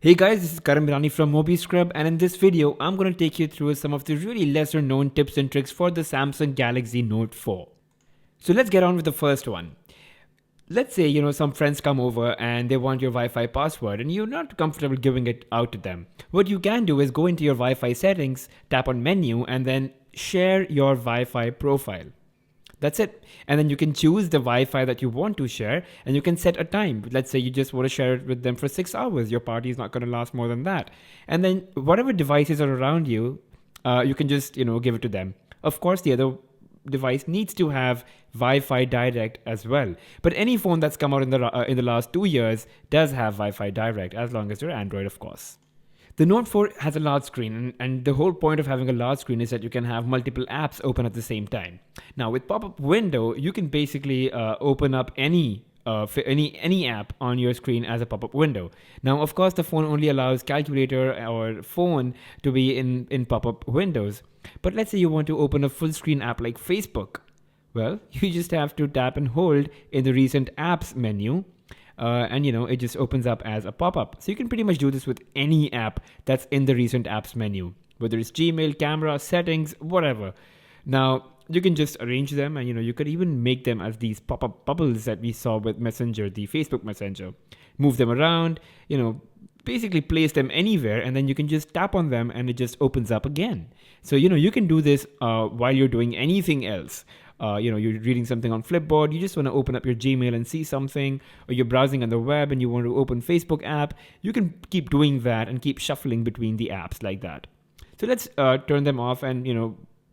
Hey guys, this is Karan Birani from MobiScrub, and in this video, I'm going to take you through some of the really lesser known tips and tricks for the Samsung Galaxy Note 4. So let's get on with the first one. Let's say, some friends come over and they want your Wi-Fi password and you're not comfortable giving it out to them. What you can do is go into your Wi-Fi settings, tap on menu, and then share your Wi-Fi profile. That's it. And then you can choose the Wi-Fi that you want to share and you can set a time. Let's say you just want to share it with them for 6 hours. Your party is not going to last more than that. And then whatever devices are around you, you can just, give it to them. Of course, the other device needs to have Wi-Fi Direct as well. But any phone that's come out in the last 2 years does have Wi-Fi Direct, as long as you're Android, of course. The Note 4 has a large screen, and the whole point of having a large screen is that you can have multiple apps open at the same time. Now, with pop-up window, you can basically open up any app on your screen as a pop-up window. Now, of course, the phone only allows calculator or phone to be in pop-up windows. But let's say you want to open a full-screen app like Facebook. Well, you just have to tap and hold in the recent apps menu. And it just opens up as a pop-up. So you can pretty much do this with any app that's in the recent apps menu, whether it's Gmail, camera, settings, whatever. Now you can just arrange them, and you could even make them as these pop-up bubbles that we saw with Messenger, the Facebook Messenger. Move them around, basically place them anywhere, and then you can just tap on them and it just opens up again. So you can do this while you're doing anything else. You're reading something on Flipboard, you just want to open up your Gmail and see something, or you're browsing on the web and you want to open Facebook app, you can keep doing that and keep shuffling between the apps like that. So let's turn them off and,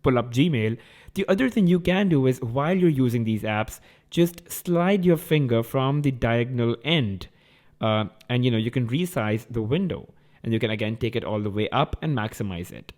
pull up Gmail. The other thing you can do is, while you're using these apps, just slide your finger from the diagonal end and, you can resize the window, and you can again take it all the way up and maximize it.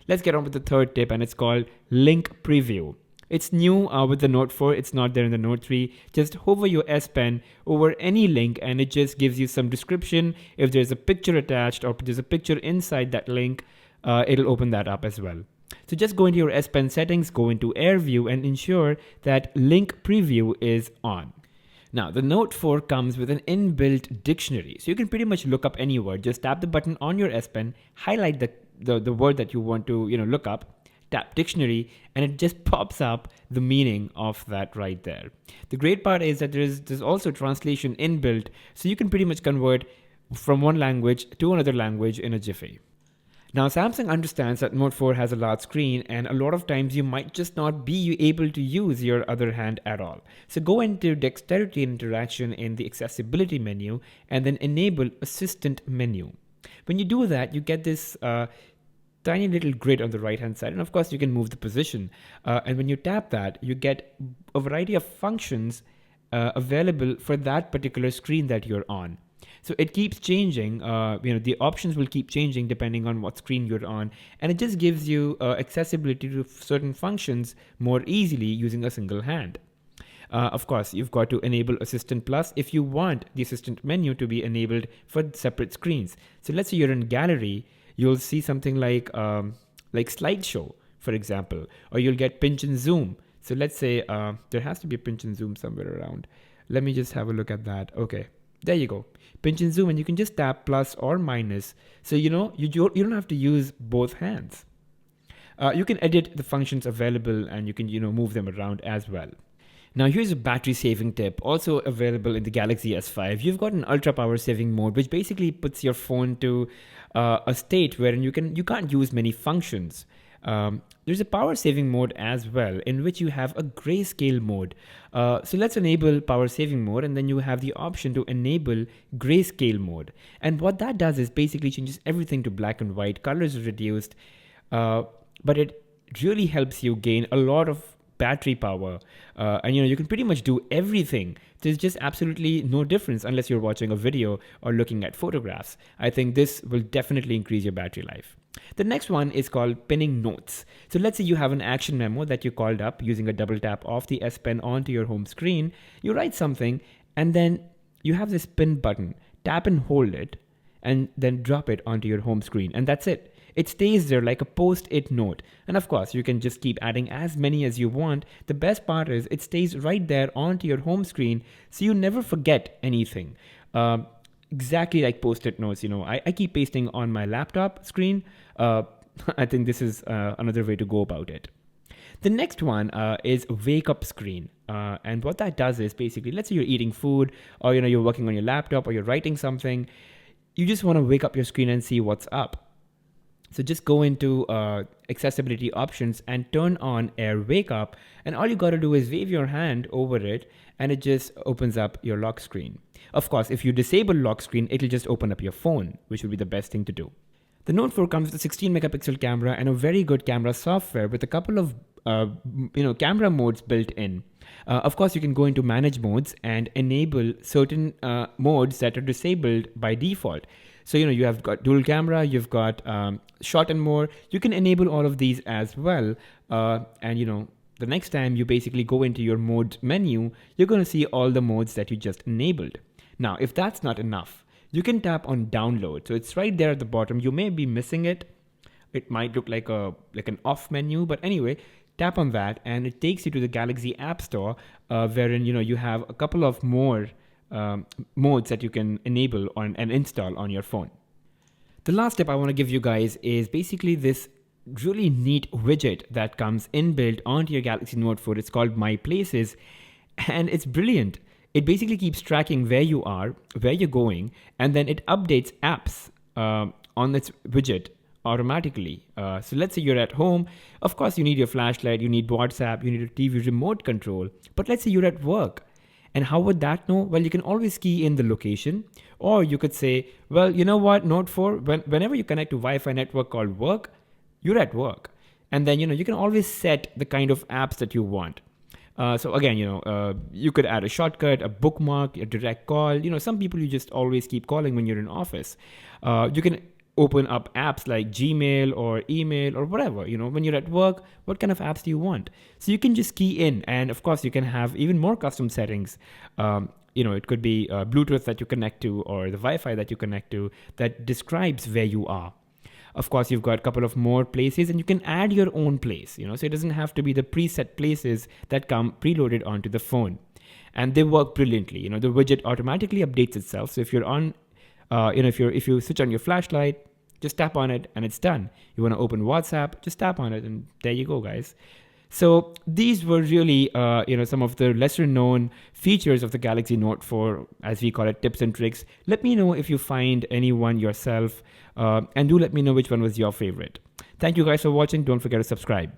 Let's get on with the third tip, and it's called Link Preview. It's new with the Note 4. It's not there in the Note 3. Just hover your S Pen over any link and it just gives you some description. If there's a picture attached or there's a picture inside that link, it'll open that up as well. So just go into your S Pen settings, go into Air View, and ensure that Link Preview is on. Now, the Note 4 comes with an inbuilt dictionary. So you can pretty much look up any word. Just tap the button on your S Pen, highlight the word that you want to look up, tap dictionary, and it just pops up the meaning of that right there. The great part is that there's also translation inbuilt, so you can pretty much convert from one language to another language in a jiffy. Now, Samsung understands that Note 4 has a large screen, and a lot of times you might just not be able to use your other hand at all. So go into Dexterity and Interaction in the Accessibility menu and then enable Assistant menu. When you do that, you get this tiny little grid on the right hand side, and of course you can move the position, and when you tap that, you get a variety of functions available for that particular screen that you're on. So it keeps changing, the options will keep changing depending on what screen you're on, and it just gives you accessibility to certain functions more easily using a single hand. Of course, you've got to enable Assistant Plus if you want the Assistant menu to be enabled for separate screens. So let's say you're in Gallery, you'll see something like Slideshow, for example, or you'll get Pinch and Zoom. So let's say there has to be a Pinch and Zoom somewhere around. Let me just have a look at that. Okay, there you go. Pinch and Zoom, and you can just tap plus or minus. So you don't have to use both hands. You can edit the functions available, and you can move them around as well. Now here's a battery saving tip, also available in the Galaxy S5. You've got an ultra power saving mode, which basically puts your phone to a state wherein you can't use many functions. There's a power saving mode as well, in which you have a grayscale mode. So let's enable power saving mode, and then you have the option to enable grayscale mode. And what that does is basically changes everything to black and white. Colors are reduced, but it really helps you gain a lot of battery power, and you can pretty much do everything. There's just absolutely no difference unless you're watching a video or looking at photographs. I think this will definitely increase your battery life. The next one is called pinning notes. So let's say you have an action memo that you called up using a double tap of the S Pen onto your home screen. You write something, and then you have this pin button. Tap and hold it, and then drop it onto your home screen, and that's it. It stays there like a post-it note. And of course, you can just keep adding as many as you want. The best part is it stays right there onto your home screen, so you never forget anything. exactly like post-it notes. I keep pasting on my laptop screen. I think this is another way to go about it. The next one is wake up screen. And what that does is basically, let's say you're eating food, or you're working on your laptop, or you're writing something. You just want to wake up your screen and see what's up. So just go into accessibility options and turn on Air Wake Up, and all you got to do is wave your hand over it, and it just opens up your lock screen. Of course, if you disable lock screen, it'll just open up your phone, which would be the best thing to do. The Note 4 comes with a 16 megapixel camera and a very good camera software with a couple of camera modes built in. Of course, you can go into manage modes and enable certain modes that are disabled by default. So, you have got dual camera, you've got shot and more. You can enable all of these as well. And the next time you basically go into your mode menu, you're going to see all the modes that you just enabled. Now, if that's not enough, you can tap on download. So it's right there at the bottom. You may be missing it. It might look like an off menu, but anyway, tap on that and it takes you to the Galaxy App Store, wherein you have a couple of more modes that you can enable and install on your phone. The last tip I want to give you guys is basically this really neat widget that comes inbuilt onto your Galaxy Note 4. It's called My Places, and it's brilliant. It basically keeps tracking where you are, where you're going, and then it updates apps on its widget automatically. So let's say you're at home. Of course, you need your flashlight, you need WhatsApp, you need a TV remote control. But let's say you're at work. And how would that know? Well, you can always key in the location, or you could say, well, you know what, Note 4, whenever you connect to Wi-Fi network called work, you're at work. And then, you can always set the kind of apps that you want. So again, you could add a shortcut, a bookmark, a direct call. Some people you just always keep calling when you're in office. You can open up apps like Gmail or email or whatever. When you're at work, what kind of apps do you want? So you can just key in, and of course you can have even more custom settings. It could be Bluetooth that you connect to, or the Wi-Fi that you connect to, that describes where you are. Of course, you've got a couple of more places, and you can add your own place, so it doesn't have to be the preset places that come preloaded onto the phone. And they work brilliantly. The widget automatically updates itself. So if you're on, if you switch on your flashlight, just tap on it and it's done. You want to open WhatsApp, just tap on it, and there you go, guys. So these were really, some of the lesser known features of the Galaxy Note 4, as we call it, tips and tricks. Let me know if you find any one yourself, and do let me know which one was your favorite. Thank you guys for watching. Don't forget to subscribe.